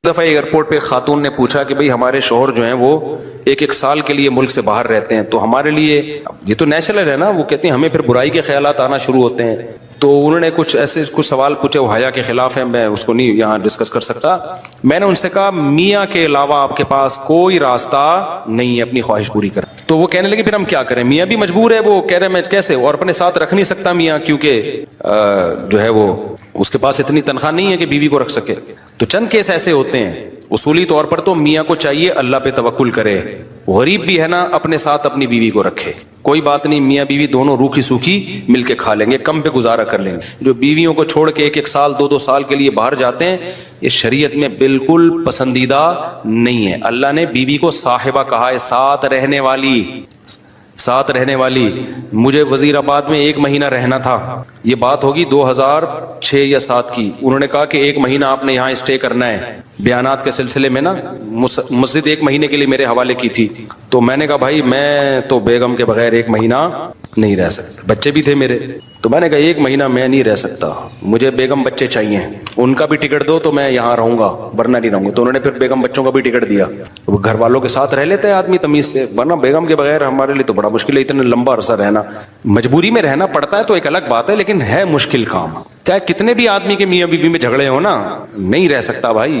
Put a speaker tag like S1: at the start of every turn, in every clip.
S1: دفعہ ایئرپورٹ پہ خاتون نے پوچھا کہ بھئی ہمارے شوہر جو ہیں وہ ایک سال کے لیے ملک سے باہر رہتے ہیں، تو ہمارے لیے یہ تو نیچرل ہے نا، وہ کہتے ہیں ہمیں پھر برائی کے خیالات آنا شروع ہوتے ہیں. تو انہوں نے کچھ سوال پوچھے، وہ حیا کے خلاف ہیں، میں اس کو نہیں یہاں ڈسکس کر سکتا. میں نے ان سے کہا میاں کے علاوہ آپ کے پاس کوئی راستہ نہیں ہے اپنی خواہش پوری کر. تو وہ کہنے لگے پھر ہم کیا کریں، میاں بھی مجبور ہے. وہ کہہ رہے میں کیسے، اور اپنے ساتھ رکھ نہیں سکتا میاں، کیونکہ جو ہے وہ اس کے پاس اتنی تنخواہ نہیں ہے کہ بیوی کو رکھ سکے. تو چند کیس ایسے ہوتے ہیں. اصولی طور پر تو میاں کو چاہیے اللہ پہ توکل کرے، غریب بھی ہے نا اپنے ساتھ اپنی بیوی کو رکھے. کوئی بات نہیں، میاں بیوی دونوں روکھی سوکھی مل کے کھا لیں گے، کم پہ گزارا کر لیں گے. جو بیویوں کو چھوڑ کے ایک سال دو سال کے لیے باہر جاتے ہیں، یہ شریعت میں بالکل پسندیدہ نہیں ہے. اللہ نے بیوی کو صاحبہ کہا ہے، ساتھ رہنے والی. مجھے وزیر آباد میں 1 مہینہ رہنا تھا، یہ بات ہوگی 2006 یا 2007 کی. انہوں نے کہا کہ 1 مہینہ آپ نے یہاں اسٹے کرنا ہے. بیانات کے سلسلے میں نا مسجد 1 مہینے کے لیے میرے حوالے کی تھی. تو میں نے کہا بھائی میں تو بیگم کے بغیر 1 مہینہ نہیں رہ سکتا. بچے بھی تھے میرے، تو میں نے کہا 1 مہینہ میں نہیں رہ سکتا، مجھے بیگم بچے چاہیے، ان کا بھی ٹکٹ دو تو میں یہاں رہوں گا ورنہ نہیں رہوں گا. تو انہوں نے پھر بیگم بچوں کا بھی ٹکٹ دیا. وہ گھر والوں کے ساتھ رہ لیتے ہیں آدمی تمیز سے، ورنہ بیگم کے بغیر ہمارے لیے تو بڑا مشکل ہے اتنا لمبا عرصہ رہنا. مجبوری میں رہنا پڑتا ہے تو ایک الگ بات ہے، لیکن ہے مشکل کام. چاہے کتنے بھی آدمی کے میاں بیوی میں جھگڑے ہو نا، نہیں رہ سکتا بھائی.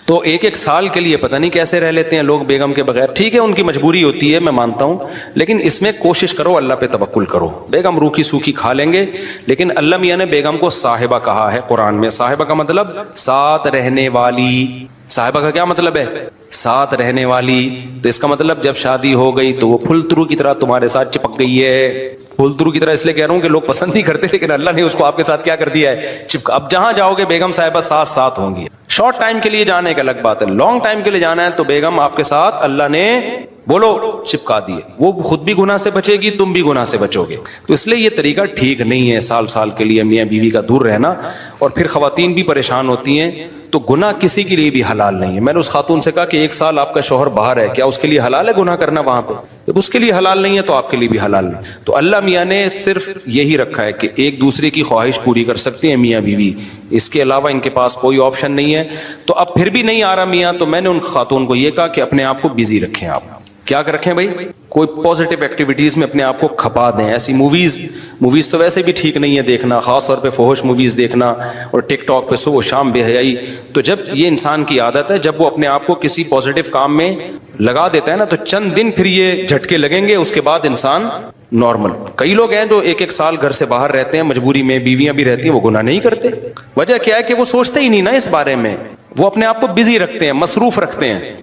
S1: تو 1 سال کے لیے پتہ نہیں کیسے رہ لیتے ہیں لوگ بیگم کے بغیر. ٹھیک ہے ان کی مجبوری ہوتی ہے، میں مانتا ہوں، لیکن اس میں کوشش کرو اللہ پہ توکل کرو. بیگم روکھی سوکھی کھا لیں گے، لیکن اللہ میاں نے بیگم کو صاحبہ کہا ہے قرآن میں. صاحبہ کا مطلب ساتھ رہنے والی. صاحبہ کا کیا مطلب ہے؟ ساتھ رہنے والی. تو اس کا مطلب جب شادی ہو گئی تو وہ پھل ترو کی طرح تمہارے ساتھ چپک گئی ہے. پھول ترو کی طرح اس لیے کہہ رہا ہوں کہ لوگ پسند نہیں کرتے، لیکن اللہ نے اس کو آپ کے ساتھ کیا کر دیا ہے، چپکا. اب جہاں جاؤ گے بیگم صاحبہ ساتھ ہوں گی. شارٹ ٹائم کے لیے جانا ایک الگ بات ہے، لانگ ٹائم کے لیے جانا ہے تو بیگم آپ کے ساتھ اللہ نے بولو چپکا دیے. وہ خود بھی گناہ سے بچے گی، تم بھی گناہ سے بچو گے. تو اس لیے یہ طریقہ ٹھیک نہیں ہے سال کے لیے میاں بیوی کا دور رہنا. اور پھر خواتین بھی پریشان ہوتی ہیں. تو گناہ کسی کے لیے بھی حلال نہیں ہے. میں نے اس خاتون سے کہا کہ 1 سال آپ کا شوہر باہر ہے، کیا اس کے لیے حلال ہے گناہ کرنا وہاں پہ؟ جب اس کے لیے حلال نہیں ہے تو آپ کے لیے بھی حلال نہیں. تو اللہ میاں نے صرف یہی رکھا ہے کہ ایک دوسرے کی خواہش پوری کر سکتے ہیں میاں بیوی، اس کے علاوہ ان کے پاس کوئی آپشن نہیں ہے. تو اب پھر بھی نہیں آ رہا میاں، تو میں نے ان خاتون کو یہ کہا کہ اپنے آپ کو بزی رکھیں. آپ کیا رکھیں بھائی؟ کوئی پازیٹیو ایکٹیویٹیز میں اپنے آپ کو کھپا دیں. ایسی موویز تو ویسے بھی ٹھیک نہیں ہے دیکھنا، خاص طور پہ فحش موویز دیکھنا اور ٹک ٹاک پہ صبح و شام بے حیائی. تو جب یہ انسان کی عادت ہے، جب وہ اپنے آپ کو کسی پازیٹیو کام میں لگا دیتا ہے نا، تو چند دن پھر یہ جھٹکے لگیں گے، اس کے بعد انسان نارمل. کئی لوگ ہیں جو 1 سال گھر سے باہر رہتے ہیں مجبوری میں، بیویاں بھی رہتی ہیں، وہ گناہ نہیں کرتے. وجہ کیا ہے کہ وہ سوچتے ہی نہیں نا اس بارے میں، وہ اپنے آپ کو بزی رکھتے ہیں، مصروف رکھتے ہیں.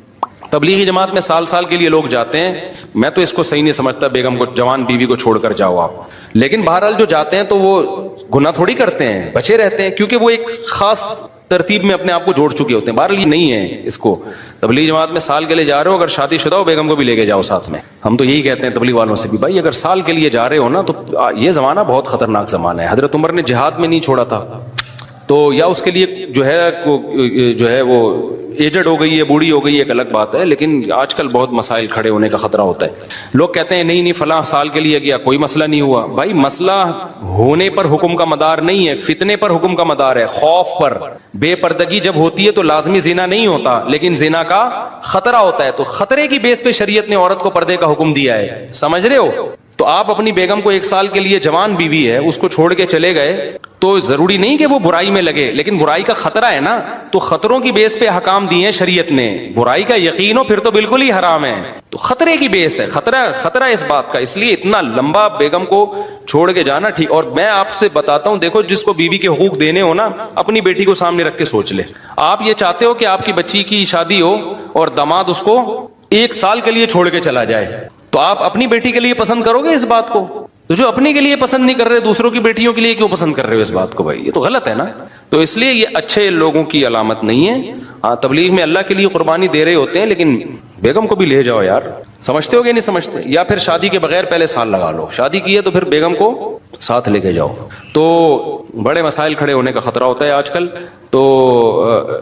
S1: تبلیغی جماعت میں سال کے لیے لوگ جاتے ہیں. میں تو اس کو صحیح نہیں سمجھتا بیگم کو، جوان بیوی کو چھوڑ کر جاؤ آپ. لیکن بہرحال جو جاتے ہیں تو وہ گناہ تھوڑی کرتے ہیں، بچے رہتے ہیں، کیونکہ وہ ایک خاص ترتیب میں اپنے آپ کو جوڑ چکے ہوتے ہیں. بہرحال یہ نہیں ہے اس کو. تبلیغ جماعت میں سال کے لیے جا رہے ہو، اگر شادی شدہ ہو بیگم کو بھی لے کے جاؤ ساتھ میں. ہم تو یہی کہتے ہیں تبلیغ والوں سے بھی، بھائی اگر سال کے لیے جا رہے ہو نا، تو یہ زمانہ بہت خطرناک زمانہ ہے. حضرت عمر نے جہاد میں نہیں چھوڑا تھا، تو یا اس کے لیے جو ہے وہ ایجڈ ہو گئی ہے، بوڑھی ہو گئی ہے، ایک الگ بات ہے. لیکن آج کل بہت مسائل کھڑے ہونے کا خطرہ ہوتا ہے. لوگ کہتے ہیں نہیں فلاں سال کے لیے گیا کوئی مسئلہ نہیں ہوا. بھائی مسئلہ ہونے پر حکم کا مدار نہیں ہے، فتنے پر حکم کا مدار ہے، خوف پر. بے پردگی جب ہوتی ہے تو لازمی زنا نہیں ہوتا، لیکن زنا کا خطرہ ہوتا ہے. تو خطرے کی بیس پہ شریعت نے عورت کو پردے کا حکم دیا ہے. سمجھ رہے ہو؟ تو آپ اپنی بیگم کو 1 سال کے لیے، جوان بیوی ہے، اس کو چھوڑ کے چلے گئے تو ضروری نہیں کہ وہ برائی میں لگے، لیکن برائی کا خطرہ ہے نا. تو خطروں کی بیس پہ حکام دیے ہیں شریعت نے. برائی کا یقین ہو پھر تو بالکل ہی حرام ہے. تو خطرے کی بیس ہے، خطرہ اس بات کا. اس لیے اتنا لمبا بیگم کو چھوڑ کے جانا ٹھیک. اور میں آپ سے بتاتا ہوں، دیکھو جس کو بیوی کے حقوق دینے ہو نا، اپنی بیٹی کو سامنے رکھ کے سوچ لے. آپ یہ چاہتے ہو کہ آپ کی بچی کی شادی ہو اور داماد اس کو 1 سال کے لیے چھوڑ کے چلا جائے، تو آپ اپنی بیٹی کے لیے پسند کرو گے اس بات کو؟ تو جو اپنے کے لیے پسند نہیں کر رہے، دوسروں کی بیٹیوں کے لیے کیوں پسند کر رہے ہو اس بات کو؟ بھائی یہ تو غلط ہے نا. تو اس لیے یہ اچھے لوگوں کی علامت نہیں ہے. ہاں تبلیغ میں اللہ کے لیے قربانی دے رہے ہوتے ہیں، لیکن بیگم کو بھی لے جاؤ یار. سمجھتے ہو کہ نہیں سمجھتے؟ یا پھر شادی کے بغیر پہلے سال لگا لو، شادی کی ہے تو پھر بیگم کو ساتھ لے کے جاؤ. تو بڑے مسائل کھڑے ہونے کا خطرہ ہوتا ہے آج کل. تو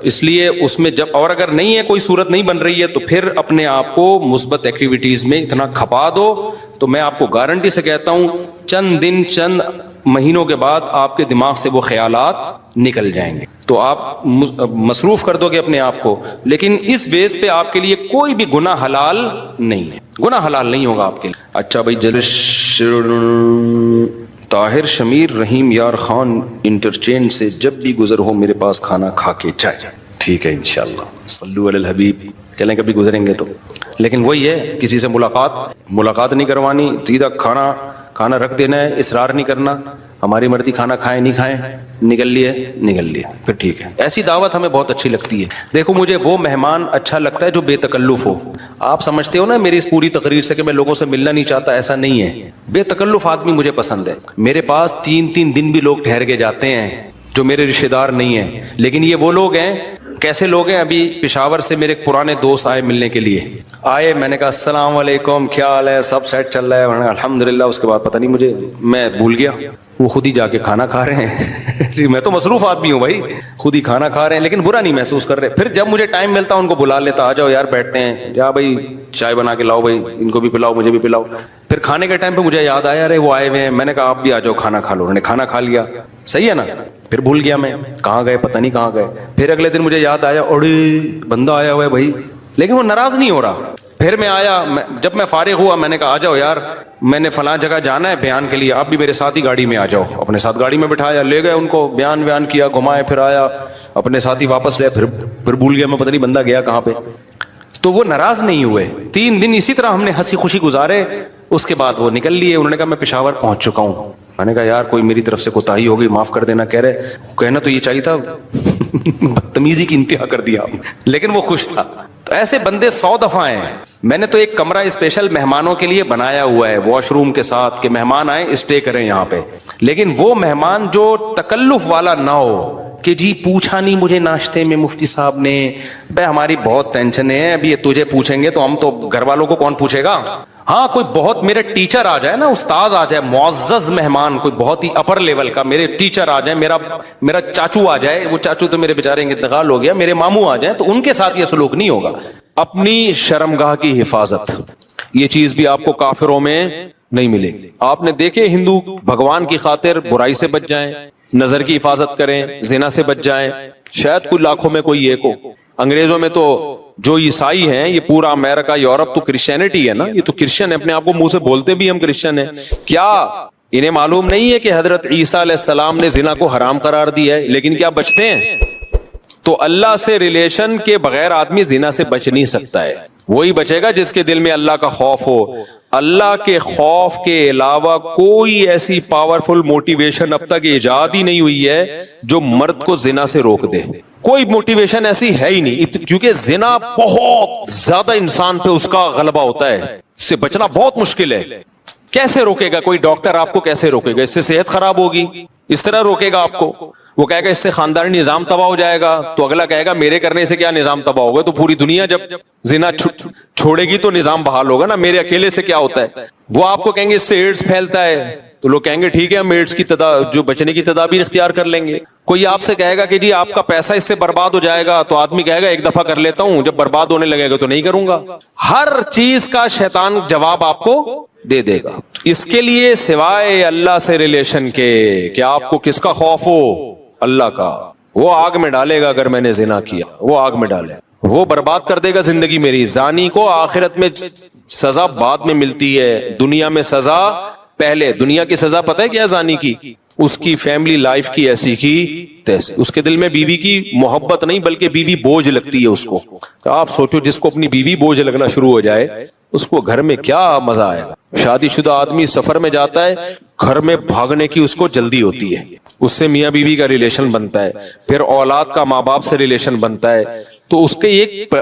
S1: اس لیے اس میں جب، اور اگر نہیں ہے کوئی صورت نہیں بن رہی ہے، تو پھر اپنے آپ کو مثبت ایکٹیویٹیز میں اتنا کھپا دو. تو میں آپ کو گارنٹی سے کہتا ہوں چند دن چند مہینوں کے بعد آپ کے دماغ سے وہ خیالات نکل جائیں گے. تو آپ مصروف کر دو گے اپنے آپ کو, لیکن اس بیس پہ آپ کے لیے کوئی بھی گناہ حلال نہیں ہے, گناہ حلال نہیں ہوگا آپ کے لیے. اچھا بھائی, طاہر شمیر رحیم یار خان انٹرچینج سے جب بھی گزر ہو میرے پاس کھانا کھا کے جائے. ٹھیک ہے انشاءاللہ, صلو علی الحبیب. چلیں کبھی گزریں گے تو, لیکن وہی ہے, کسی سے ملاقات نہیں کروانی, سیدھا کھانا رکھ دینا ہے, اصرار نہیں کرنا, ہماری مرضی, کھانا کھائیں نہیں کھائیں, نکل لیے پھر ٹھیک ہے. ایسی دعوت ہمیں بہت اچھی لگتی ہے. دیکھو مجھے وہ مہمان اچھا لگتا ہے جو بے تکلف ہو. آپ سمجھتے ہو نا میری اس پوری تقریر سے کہ میں لوگوں سے ملنا نہیں چاہتا, ایسا نہیں ہے. بے تکلف آدمی مجھے پسند ہے. میرے پاس 3 دن بھی لوگ ٹھہر کے جاتے ہیں جو میرے رشتے دار نہیں ہیں, لیکن یہ وہ لوگ ہیں. کیسے لوگ ہیں؟ ابھی پشاور سے میرے پرانے دوست آئے ملنے کے لیے, آئے, میں نے کہا السلام علیکم, کیا حال ہے, سب سیٹ چل رہا ہے, الحمدللہ. اس کے بعد پتہ نہیں میں بھول گیا, وہ خود ہی جا کے کھانا کھا رہے ہیں. میں تو مصروف آدمی ہوں بھائی, خود ہی کھانا کھا رہے ہیں, لیکن برا نہیں محسوس کر رہے. پھر جب مجھے ٹائم ملتا ان کو بلا لیتا, آ جاؤ یار بیٹھتے ہیں, جا بھائی چائے بنا کے لاؤ, بھائی ان کو بھی پلاؤ مجھے بھی پلاؤ. پھر کھانے کے ٹائم پہ مجھے یاد آیا ارے وہ آئے ہوئے ہیں, میں نے کہا آپ بھی آ جاؤ کھانا کھا لو. انہوں نے کھانا کھا لیا, صحیح ہے نا. پھر بھول گیا میں کہاں گئے, پتہ نہیں کہاں گئے. پھر اگلے دن مجھے یاد آیا, اوڑے بندہ آیا ہوا ہے بھائی, لیکن وہ ناراض نہیں ہو رہا. پھر میں آیا, جب میں فارغ ہوا میں نے کہا آ جاؤ یار, میں نے فلاں جگہ جانا ہے بیان کے لیے, آپ بھی میرے ساتھ ہی گاڑی میں آ جاؤ. اپنے ساتھ گاڑی میں بٹھایا, لے گئے ان کو, بیان کیا, گھمائے, پھر آیا اپنے ساتھ ہی واپس لے. پھر بھول گیا میں, پتہ نہیں بندہ گیا کہاں پہ. تو وہ ناراض نہیں ہوئے. 3 دن اسی طرح ہم نے ہنسی خوشی گزارے. اس کے بعد وہ نکل لیے. انہوں نے کہا میں پشاور پہنچ چکا ہوں. میں نے کہا یار کوئی میری طرف سے کوتاہی ہو گئی, معاف کر دینا. کہہ رہے کہنا تو یہ چاہیے تھا, بدتمیزی کی انتہا کر دیا آپ نے, لیکن وہ خوش تھا. تو ایسے بندے 100 دفعہ ہیں. میں نے تو ایک کمرہ اسپیشل مہمانوں کے لیے بنایا ہوا ہے, واش روم کے ساتھ, کہ مہمان آئیں اسٹے کریں یہاں پہ. لیکن وہ مہمان جو تکلف والا نہ ہو کہ جی پوچھا نہیں مجھے ناشتے میں مفتی صاحب نے, بھائی ہماری بہت ٹینشن ہے, ابھی تجھے پوچھیں گے تو ہم تو گھر والوں کو کون پوچھے گا. ہاں کوئی بہت میرے ٹیچر آ جائے نا, استاذ آ جائے, معزز مہمان, کوئی بہت ہی اپر لیول کا, میرے ٹیچر آ جائیں, میرا چاچو آ جائے, وہ چاچو تو میرے بیچارے انتقال ہو گیا, میرے ماموں آ جائیں, تو ان کے ساتھ یہ سلوک نہیں ہوگا. اپنی شرمگاہ کی حفاظت, یہ چیز بھی آپ کو کافروں میں نہیں ملے گی. آپ نے دیکھے ہندو بھگوان کی خاطر برائی سے بچ جائیں, نظر کی حفاظت کریں, زنا سے بچ جائیں, شاید کوئی لاکھوں میں کوئی ایک ہو. انگریزوں میں تو جو عیسائی ہیں, یہ پورا امریکہ یورپ تو کرسچینٹی ہے نا, یہ تو کرسچن ہے, اپنے آپ کو منہ سے بولتے بھی ہم کرسچن ہیں. کیا انہیں معلوم نہیں ہے کہ حضرت عیسیٰ علیہ السلام نے زنا کو حرام قرار دیا ہے, لیکن کیا بچتے ہیں؟ تو اللہ سے ریلیشن کے بغیر آدمی زنا سے بچ نہیں سکتا ہے. وہی بچے گا جس کے دل میں اللہ کا خوف ہو. اللہ کے خوف کے علاوہ کوئی ایسی پاورفل موٹیویشن اب تک ایجاد ہی نہیں ہوئی ہے جو مرد کو زنا سے روک دے. کوئی موٹیویشن ایسی ہے ہی نہیں, کیونکہ زنا بہت زیادہ انسان پہ اس کا غلبہ ہوتا ہے, اس سے بچنا بہت مشکل ہے. کیسے روکے گا کوئی ڈاکٹر آپ کو؟ کیسے روکے گا؟ اس سے صحت خراب ہوگی, اس طرح روکے گا آپ کو. وہ کہے گا اس سے خاندانی نظام تباہ ہو جائے گا, تو اگلا کہے گا میرے کرنے سے کیا نظام تباہ ہوگا, تو پوری دنیا جب زنا چھوڑے گی تو نظام بحال ہوگا نا, میرے اکیلے سے کیا ہوتا ہے. وہ آپ کو کہیں گے اس سے ایڈز پھیلتا ہے, تو لوگ کہیں گے ٹھیک ہے ہم ایڈز کی جو بچنے کی تدابیر اختیار کر لیں گے. کوئی آپ سے کہے گا کہ جی آپ کا پیسہ اس سے برباد ہو جائے گا, تو آدمی کہے گا ایک دفعہ کر لیتا ہوں, جب برباد ہونے لگے گا تو نہیں کروں گا. ہر چیز کا شیطان جواب آپ کو دے دے گا. اس کے لیے سوائے اللہ سے ریلیشن کے کہ آپ کو کس کا خوف ہو؟ اللہ کا. وہ آگ میں ڈالے گا اگر میں نے زنا کیا, وہ آگ میں ڈالے, وہ برباد کر دے گا زندگی میری. زانی کو آخرت میں سزا بعد میں ملتی ہے, دنیا میں سزا پہلے. دنیا کی سزا پتہ ہے کیا زانی کی؟ اس کی فیملی لائف کی ایسی کی تیسی, اس کے دل میں بیوی کی محبت نہیں بلکہ بیوی بوجھ لگتی ہے اس کو. آپ سوچو جس کو اپنی بیوی بوجھ لگنا شروع ہو جائے اس کو گھر میں کیا مزہ آئے گا. شادی شدہ آدمی سفر میں جاتا ہے, گھر میں بھاگنے کی اس کو جلدی ہوتی ہے, اس سے میاں بیوی کا ریلیشن بنتا ہے, پھر اولاد کا ماں باپ سے ریلیشن بنتا ہے, تو اس کے ایک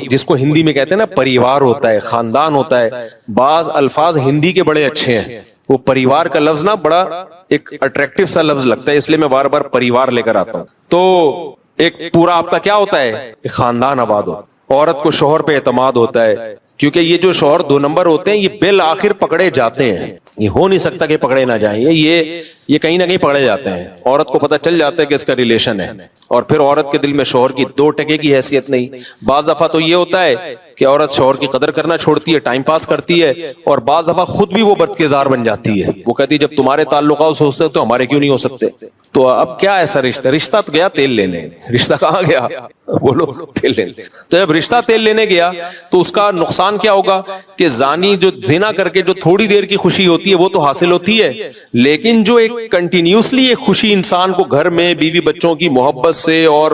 S1: جس کو ہندی میں کہتے ہیں نا پریوار ہوتا ہے, خاندان ہوتا ہے. بعض الفاظ ہندی کے بڑے اچھے ہیں, وہ پریوار کا لفظ نا بڑا ایک اٹریکٹیو سا لفظ لگتا ہے, اس لیے میں بار بار پریوار لے کر آتا ہوں. تو ایک پورا آپ کا کیا ہوتا ہے, ایک خاندان آباد ہو. عورت کو شوہر پہ اعتماد ہوتا ہے, کیونکہ یہ جو شوہر 2 نمبر ہوتے ہیں یہ بالآخر پکڑے جاتے ہیں, یہ ہو نہیں سکتا کہ پکڑے نہ جائیں. یہ یہ کہیں نہ کہیں پکڑے جاتے ہیں. عورت کو پتہ چل جاتا ہے کہ اس کا ریلیشن ہے, اور پھر عورت کے دل میں شوہر کی 2 ٹکے کی حیثیت نہیں. بعض دفعہ تو یہ ہوتا ہے کہ عورت شوہر کی قدر کرنا چھوڑتی ہے, ٹائم پاس کرتی ہے, اور بعض دفعہ خود بھی وہ بد کردار بن جاتی ہے. وہ کہتی ہے جب تمہارے تعلقات ہو سکتے تو ہمارے کیوں نہیں ہو سکتے. تو اب کیا ایسا رشتہ, رشتہ تو گیا تیل لینے, رشتہ کہاں گیا, بولو تیل لینے. تو جب رشتہ تیل لینے گیا تو اس کا نقصان کیا ہوگا کہ زانی جو زنا کر کے جو تھوڑی دیر کی خوشی ہوتی ہے وہ تو حاصل ہوتی ہے, لیکن جو ایک کنٹینیوسلی ایک خوشی انسان کو گھر میں بیوی بچوں کی محبت سے, اور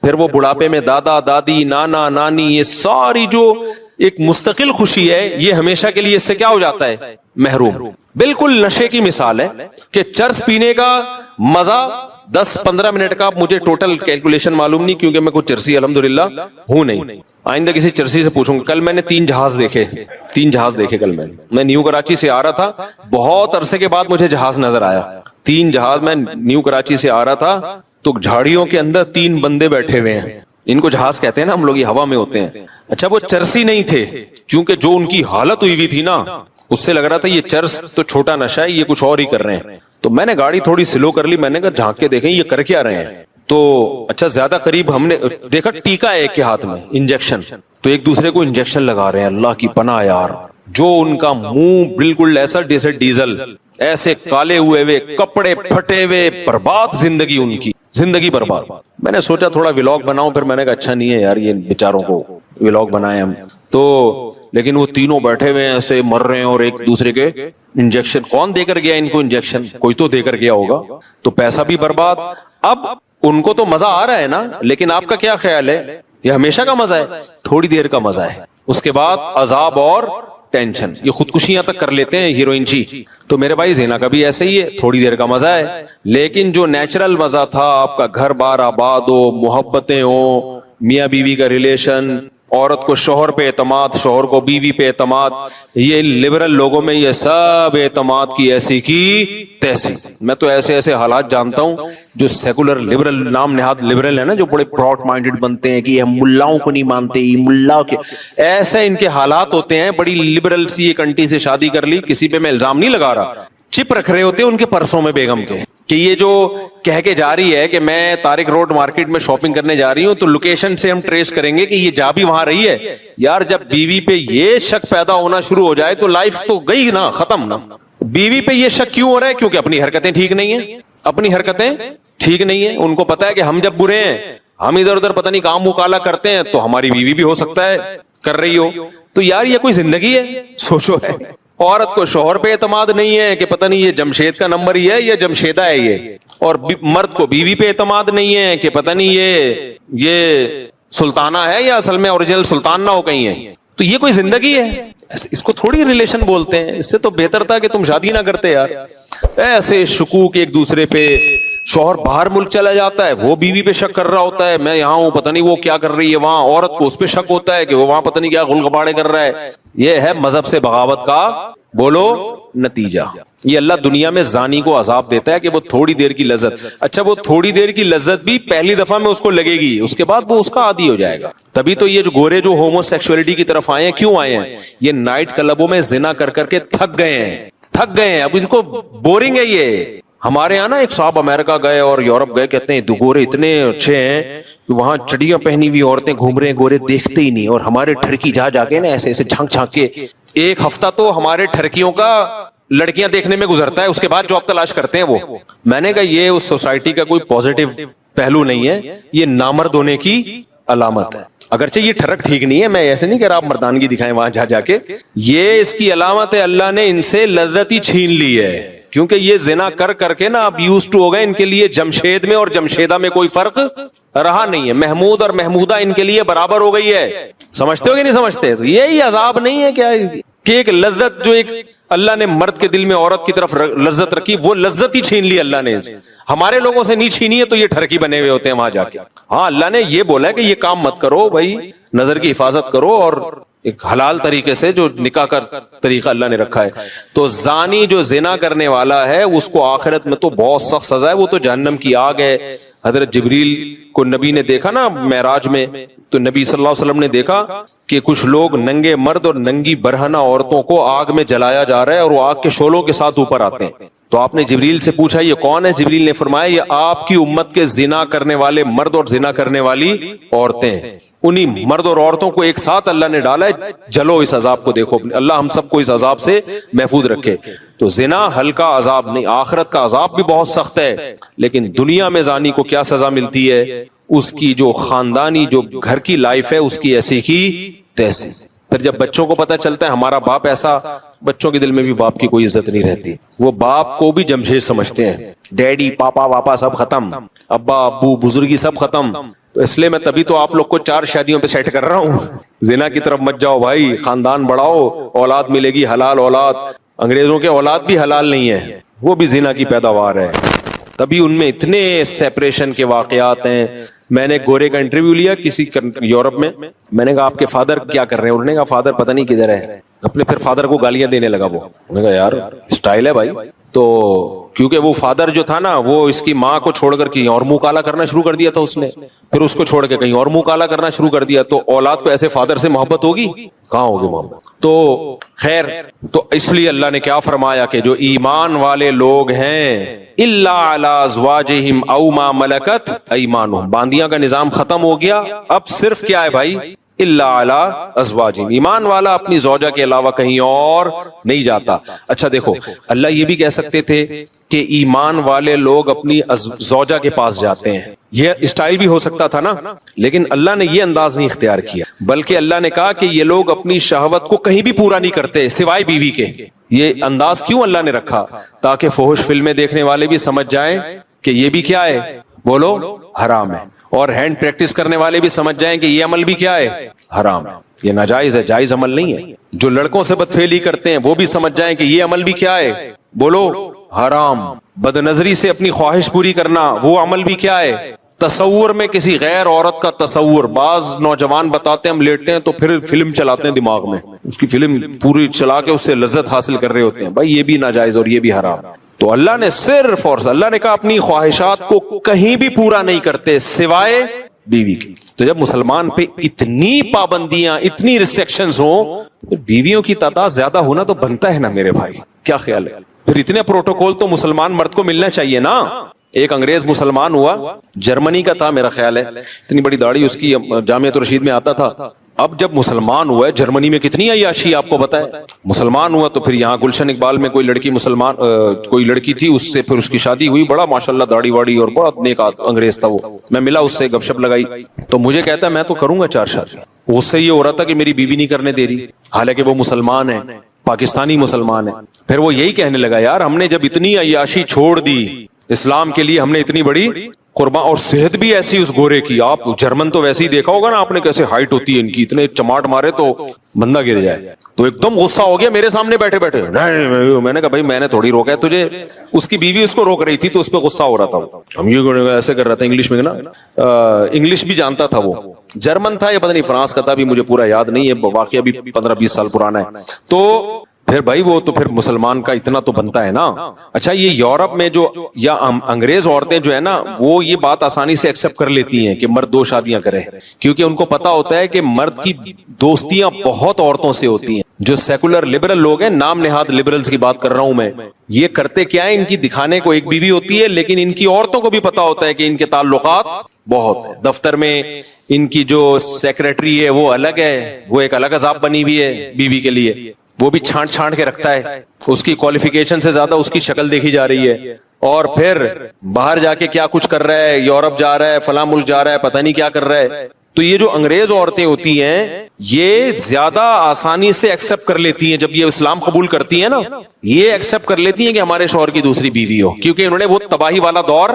S1: پھر وہ بڑھاپے میں دادا دادی نانا نانی, یہ ساری جو ایک مستقل خوشی ہے, یہ ہمیشہ کے لیے اس سے کیا ہو جاتا ہے, محروم. بالکل نشے کی مثال ہے کہ چرس پینے کا مزہ 10-15 منٹ کا, مجھے ٹوٹل کیلکولیشن معلوم نہیں کیونکہ میں کوئی چرسی الحمدللہ ہوں نہیں, آئندہ کسی چرسی سے پوچھوں گا. کل میں نے 3 جہاز دیکھے کل میں نیو کراچی سے آ رہا تھا, بہت عرصے کے بعد مجھے جہاز نظر آیا. 3 جہاز, میں نیو کراچی سے آ رہا تھا تو جھاڑیوں کے اندر 3 بندے بیٹھے ہوئے ہیں. ان کو جہاز کہتے ہیں نا ہم لوگ, یہ ہوا میں ہوتے ہیں. اچھا وہ چرسی نہیں تھے, کیونکہ جو ان کی حالت ہوئی تھی نا, اس سے لگ رہا تھا یہ چرس تو چھوٹا نشہ ہے, یہ کچھ اور ہی کر رہے ہیں. تو میں نے گاڑی تھوڑی سلو کر لی, میں نے کہا جھانک کے دیکھیں یہ کر کیا رہے ہیں. تو اچھا زیادہ قریب ہم نے دیکھا ٹیکا ہے ایک کے ہاتھ میں, انجیکشن, تو ایک دوسرے کو انجیکشن لگا رہے ہیں. اللہ کی پناہ یار, جو ان کا منہ بالکل ایسا جیسے ڈیزل, ایسے کالے ہوئے, کپڑے پھٹے ہوئے, برباد زندگی ان کی, زندگی برباد. میں نے سوچا تھوڑا ولاگ بناؤں, پھر میں نے کہا اچھا نہیں ہے یار یہ بیچاروں کو ولاگ بنائے ہم تو. لیکن وہ تینوں بیٹھے ہوئے ایسے مر رہے ہیں, اور ایک دوسرے کے انجیکشن, کون دے کر گیا ان کو انجیکشن, کوئی تو دے کر گیا ہوگا, تو پیسہ بھی برباد. اب ان کو تو مزہ آ رہا ہے نا, لیکن آپ کا کیا خیال ہے, یہ ہمیشہ کا مزہ ہے, تھوڑی دیر کا مزہ ہے, اس کے بعد عذاب اور ٹینشن. یہ خودکشیاں تک کر لیتے ہیں ہیروئن جی. تو میرے بھائی زنا کا بھی ایسے ہی ہے, تھوڑی دیر کا مزہ ہے, لیکن جو نیچرل مزہ تھا, آپ کا گھر بار آباد ہو, محبتیں ہو, میاں بیوی کا ریلیشن, عورت کو شوہر پہ اعتماد, شوہر کو بیوی پہ اعتماد, یہ لبرل لوگوں میں یہ سب اعتماد کی ایسی کی تیسی. میں تو ایسے ایسے حالات جانتا ہوں جو سیکولر لبرل, نام نہاد لبرل ہے نا, جو بڑے براڈ مائنڈڈ بنتے ہیں کہ یہ ملاؤں کو نہیں مانتے, یہ ملا کے, ایسے ان کے حالات ہوتے ہیں. بڑی لبرل سی ایک انٹی سے شادی کر لی, کسی پہ میں الزام نہیں لگا رہا, چپ رکھ رہے ہوتے ہیں ان کے پرسوں میں بیگم کے, کہ یہ جو کہہ کے جا رہی ہے کہ میں طارق روڈ مارکیٹ میں شاپنگ کرنے جا رہی ہوں, تو لوکیشن سے ہم ٹریس کریں گے کہ یہ جا بھی وہاں رہی ہے. یار جب بیوی پہ یہ شک پیدا ہونا شروع ہو جائے تو لائف تو گئی نا, ختم نا. بیوی پہ یہ شک کیوں ہو رہا ہے, کیونکہ اپنی حرکتیں ٹھیک نہیں ہیں, اپنی حرکتیں ٹھیک نہیں ہیں. ان کو پتا ہے کہ ہم جب برے ہیں, ہم ادھر ادھر پتہ نہیں کام مکالا کرتے ہیں, تو ہماری بیوی بھی ہو سکتا ہے کر رہی ہو. تو یار یہ کوئی زندگی ہے, سوچو. ہے عورت کو شوہر پہ اعتماد نہیں ہے کہ پتہ نہیں یہ جمشید کا نمبر ہی ہے یا جمشیدہ ہے یہ, اور مرد کو بیوی پہ اعتماد نہیں ہے کہ پتہ نہیں یہ سلطانہ ہے یا اصل میں اوریجنل سلطان نہ ہو کہیں ہے. تو یہ کوئی زندگی ہے, اس کو تھوڑی ریلیشن بولتے ہیں. اس سے تو بہتر تھا کہ تم شادی نہ کرتے یار. ایسے شکوک ایک دوسرے پہ, شوہر باہر ملک چلا جاتا ہے, وہ بیوی پہ شک کر رہا ہوتا ہے, میں یہاں ہوں پتہ نہیں وہ کیا کر رہی ہے وہاں, عورت کو اس پہ شک ہوتا ہے کہ وہ وہاں پتہ نہیں کیا غلغباڑے کر رہا ہے. یہ ہے مذہب سے بغاوت کا بولو نتیجہ. یہ اللہ دنیا میں زانی کو عذاب دیتا ہے کہ وہ تھوڑی دیر کی لذت, اچھا وہ تھوڑی دیر کی لذت بھی پہلی دفعہ میں اس کو لگے گی, اس کے بعد وہ اس کا عادی ہو جائے گا. تبھی تو یہ جو گورے جو ہومو سیکسولیٹی کی طرف آئے ہیں, کیوں آئے ہیں, یہ نائٹ کلبوں میں زنا کر کر کے تھک گئے ہیں, اب ان کو بورنگ ہے یہ. ہمارے یہاں نا ایک صاحب امریکہ گئے اور یورپ گئے, کہتے ہیں گورے اتنے اچھے ہیں کہ وہاں چڑیاں پہنی ہوئی عورتیں گھوم رہے ہیں, گورے دیکھتے ہی نہیں, اور ہمارے ٹھرکی جا جا کے نا ایسے ایسے جھانک جھانک کے, ایک ہفتہ تو ہمارے ٹھرکیوں کا لڑکیاں دیکھنے میں گزرتا ہے, اس کے بعد جاب تلاش کرتے ہیں وہ. میں نے کہا یہ اس سوسائٹی کا کوئی پازیٹیو پہلو نہیں ہے, یہ نامرد ہونے کی علامت ہے. اگرچہ یہ ٹھرک ٹھیک نہیں ہے, میں ایسے نہیں کہہ رہا آپ مردانگی دکھائیں وہاں جا جا کے, یہ اس کی علامت ہے اللہ نے ان سے لذت ہی چھین لی ہے, کیونکہ یہ زنا کر کر کے نا اب یوز ٹو ہو گئے. ان کے لیے جمشید میں اور جمشیدہ میں کوئی فرق رہا نہیں ہے, محمود اور محمودہ ان کے لیے برابر ہو گئی ہے. سمجھتے ہو کہ نہیں سمجھتے؟ تو یہی عذاب نہیں ہے کیا کہ ایک لذت جو ایک اللہ نے مرد کے دل میں عورت کی طرف لذت رکھی, وہ لذت ہی چھین لی اللہ نے. ہمارے لوگوں سے نہیں چھینی ہے تو یہ ٹھرکی بنے ہوئے ہوتے ہیں وہاں جا کے. ہاں اللہ نے یہ بولا ہے کہ یہ کام مت کرو بھائی, نظر کی حفاظت کرو, اور ایک حلال طریقے سے جو نکاح کا طریقہ اللہ نے رکھا ہے. تو زانی جو زنا کرنے والا ہے اس کو آخرت میں تو بہت سخت سزا ہے, وہ تو جہنم کی آگ ہے. حضرت جبریل کو نبی نے دیکھا نا معراج میں, تو نبی صلی اللہ علیہ وسلم نے دیکھا کہ کچھ لوگ ننگے مرد اور ننگی برہنہ عورتوں کو آگ میں جلایا جا رہا ہے, اور وہ آگ کے شعلوں کے ساتھ اوپر آتے ہیں. تو آپ نے جبریل سے پوچھا یہ کون ہے؟ جبریل نے فرمایا یہ آپ کی امت کے زنا کرنے والے مرد اور زنا کرنے والی عورتیں ہیں. انہی مرد اور عورتوں کو ایک ساتھ اللہ نے ڈالا ہے. جلو اس عذاب کو دیکھو. اللہ ہم سب کو اس عذاب سے محفوظ رکھے. تو زنا ہلکا عذاب نہیں، آخرت کا عذاب بھی بہت سخت ہے. لیکن دنیا میں زانی کو کیا سزا ملتی ہے؟ اس کی جو خاندانی جو گھر کی لائف ہے اس کی ایسی کی تیسی. پھر جب بچوں کو پتہ چلتا ہے ہمارا باپ ایسا، بچوں کے دل میں بھی باپ کی کوئی عزت نہیں رہتی. وہ باپ کو بھی جمشید سمجھتے ہیں. ڈیڈی پاپا واپا سب ختم، ابا ابو بزرگی سب ختم. تو اس لیے میں تبھی تو آپ لوگ کو 4 شادیوں پہ سیٹ کر رہا ہوں. زنا کی طرف مت جاؤ بھائی، خاندان بڑھاؤ، اولاد ملے گی حلال اولاد. انگریزوں کے اولاد بھی حلال نہیں ہے، وہ بھی زنا کی پیداوار ہے. تبھی ان میں اتنے سیپریشن کے واقعات ہیں. میں نے گورے کا انٹرویو لیا کسی یورپ میں نے کہا آپ کے فادر کیا کر رہے ہیں؟ انہوں نے کہا فادر پتہ نہیں کدھر ہے. اپنے پھر فادر کو گالیاں دینے لگا. وہ نے کہا یار اسٹائل ہے بھائی. تو کیونکہ وہ فادر جو تھا نا وہ اس کی ماں کو چھوڑ کر کہیں اور منہ کالا کرنا شروع کر دیا تھا اس نے، پھر اس کو چھوڑ کے کہیں اور منہ کالا کرنا شروع کر دیا. تو اولاد کو ایسے فادر سے محبت ہوگی؟ کہاں ہوگی محبت. تو خیر، تو اس لیے اللہ نے کیا فرمایا کہ جو ایمان والے لوگ ہیں الا علی ازواجہم او ما ملکت ایمانہم، باندیاں کا نظام ختم ہو گیا. اب صرف کیا ہے بھائی؟ الا علی ازواجہم، ایمان والا اپنی زوجہ کے علاوہ کہیں اور نہیں جاتا. اچھا دیکھو، اللہ یہ بھی کہہ سکتے تھے کہ ایمان والے لوگ اپنی زوجہ کے پاس جاتے ہیں، یہ اسٹائل بھی ہو سکتا تھا نا، لیکن اللہ نے یہ انداز نہیں اختیار کیا، بلکہ اللہ نے کہا کہ یہ لوگ اپنی شہوت کو کہیں بھی پورا نہیں کرتے سوائے بیوی کے. یہ انداز کیوں اللہ نے رکھا؟ تاکہ فحش فلمیں دیکھنے والے بھی سمجھ جائیں کہ یہ بھی کیا ہے، بولو حرام ہے. اور ہینڈ پریکٹس کرنے والے بھی سمجھ جائیں کہ یہ عمل بھی کیا ہے، حرام ہے، یہ ناجائز ہے، جائز عمل نہیں ہے. جو لڑکوں سے بدفعلی کرتے ہیں وہ بھی سمجھ جائیں کہ یہ عمل بھی کیا ہے، بولو حرام. بد نظری سے اپنی خواہش پوری کرنا وہ عمل بھی کیا ہے. تصور میں کسی غیر عورت کا تصور، بعض نوجوان بتاتے ہیں ہم لیٹتے ہیں تو پھر فلم چلاتے ہیں دماغ میں، اس کی فلم پوری چلا کے اس سے لذت حاصل کر رہے ہوتے ہیں. بھائی یہ بھی ناجائز اور یہ بھی حرام. تو اللہ نے صرف اور اللہ نے کہا اپنی خواہشات کو کہیں بھی پورا نہیں کرتے سوائے بیوی کی. تو جب مسلمان پہ اتنی پابندیاں، اتنی ریسٹرکشنز ہوں، بیویوں کی تعداد زیادہ ہونا تو بنتا ہے نا میرے بھائی. کیا خیال ہے؟ پھر اتنے پروٹوکول تو مسلمان مرد کو ملنا چاہیے نا. ایک انگریز مسلمان ہوا، جرمنی کا تھا میرا خیال ہے، اتنی بڑی داڑھی اس کی، جامعۃ الرشید میں آتا تھا. اب جب مسلمان ہوا ہے، جرمنی میں کتنی عیاشی آپ کو بتائے. مسلمان ہوا تو پھر یہاں گلشن اقبال میں کوئی لڑکی مسلمان کوئی لڑکی تھی، اس سے پھر اس کی شادی ہوئی. بڑا ماشاءاللہ داڑھی واڑی اور بڑا نیک انگریز تھا وہ. میں ملا اس سے، گپ شپ لگائی تو مجھے کہتا ہے میں تو کروں گا 4 شادی. اس سے یہ ہو رہا تھا کہ میری بیوی نہیں کرنے دے رہی، حالانکہ وہ مسلمان ہے، پاکستانی مسلمان ہے. پھر وہ یہی کہنے لگا یار ہم نے جب اتنی عیاشی چھوڑ دی اسلام کے لیے، ہم نے اتنی بڑی قربان، اور صحت بھی ایسی اس گورے کی. آپ جرمن تو ویسے ہی دیکھا ہوگا نا آپ نے، کیسے ہائٹ ہوتی ہے ان کی، اتنے چماٹ مارے تو بندہ گر جائے. تو ایک دم غصہ ہو گیا میرے سامنے بیٹھے بیٹھے. میں نے کہا بھائی میں نے تھوڑی روکا ہے تجھے، اس کی بیوی اس کو روک رہی تھی تو اس پہ غصہ ہو رہا تھا. ہم یہ ایسے کر رہا تھا انگلش میں نا، انگلش بھی جانتا تھا وہ، جرمن تھا یا پتہ نہیں فرانس کا تھا، بھی مجھے پورا یاد نہیں ہے، واقعہ بھی 15-20 سال پرانا ہے. تو پھر بھائی وہ تو پھر مسلمان کا اتنا تو بنتا ہے نا. اچھا یہ یورپ میں جو یا انگریز عورتیں جو ہے نا وہ یہ بات آسانی سے ایکسپٹ کر لیتی ہیں کہ مرد 2 شادیاں کرے، کیونکہ ان کو پتا ہوتا ہے کہ مرد کی دوستیاں بہت عورتوں سے ہوتی ہیں. جو سیکولر لبرل لوگ ہیں، نام نہاد لبرلز کی بات کر رہا ہوں میں، یہ کرتے کیا ہے، ان کی دکھانے کو ایک بیوی ہوتی ہے، لیکن ان کی عورتوں کو بھی پتا ہوتا ہے کہ ان کے تعلقات بہت ہیں. دفتر میں ان کی جو سیکریٹری ہے وہ الگ ہے، وہ ایک الگ عذاب بنی ہوئی ہے بیوی کے لیے، وہ بھی چھانٹ چھانٹ کے رکھتا ہے. اس کی کوالیفیکیشن سے زیادہ اس کی شکل دیکھی جا رہی ہے. اور پھر باہر جا کے کیا کچھ کر رہا ہے، یورپ جا رہا ہے، فلاں ملک جا رہا ہے، پتہ نہیں کیا کر رہا ہے. تو یہ جو انگریز عورتیں ہوتی ہیں یہ زیادہ آسانی سے ایکسپٹ کر لیتی ہیں، جب یہ اسلام قبول کرتی ہیں نا یہ ایکسپٹ کر لیتی ہیں کہ ہمارے شوہر کی دوسری بیوی ہو، کیونکہ انہوں نے وہ تباہی والا دور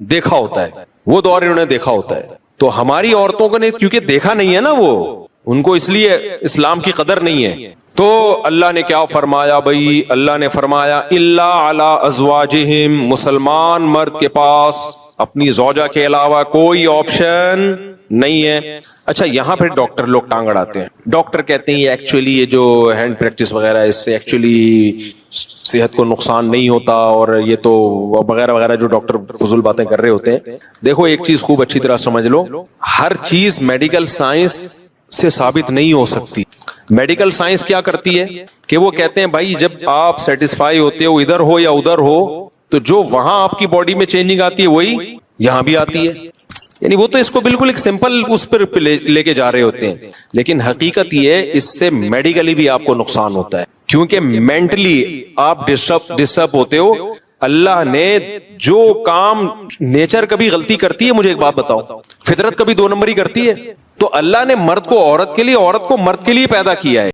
S1: دیکھا ہوتا ہے، وہ دور انہوں نے دیکھا ہوتا ہے. تو ہماری عورتوں کو نے کیونکہ دیکھا نہیں ہے نا، وہ ان کو اس لیے اسلام کی قدر نہیں ہے. تو اللہ نے کیا فرمایا بھائی؟ اللہ نے فرمایا الا علی ازواجہم، مسلمان مرد کے پاس اپنی زوجہ کے علاوہ کوئی آپشن نہیں ہے. اچھا یہاں پھر ڈاکٹر لوگ ٹانگ اڑاتے ہیں. ڈاکٹر کہتے ہیں یہ ایکچولی یہ جو ہینڈ پریکٹس وغیرہ ہے اس سے ایکچولی صحت کو نقصان نہیں ہوتا، اور یہ تو وغیرہ وغیرہ جو ڈاکٹر فضول باتیں کر رہے ہوتے ہیں. دیکھو ایک چیز خوب اچھی طرح سمجھ لو، ہر چیز میڈیکل سائنس سے ثابت نہیں ہو سکتی. میڈیکل سائنس کیا کرتی ہے کہ وہ کہتے ہیں بھائی جب آپ سیٹسفائی ہوتے ہو ادھر ہو یا ادھر ہو تو جو وہاں آپ کی باڈی میں چینجنگ آتی ہے وہی یہاں بھی آتی ہے. یعنی وہ تو اس کو بالکل ایک سمپل اس پر لے کے جا رہے ہوتے ہیں, لیکن حقیقت یہ ہے اس سے میڈیکلی بھی آپ کو نقصان ہوتا ہے, کیونکہ مینٹلی آپ ڈسٹرب ہوتے ہو. اللہ نے جو کام, نیچر کبھی غلطی کرتی ہے, مجھے ایک بات بتاؤ, فطرت کبھی 2 نمبری کرتی ہے؟ تو اللہ نے مرد کو عورت کے لیے, عورت کو مرد کے لیے پیدا کیا ہے.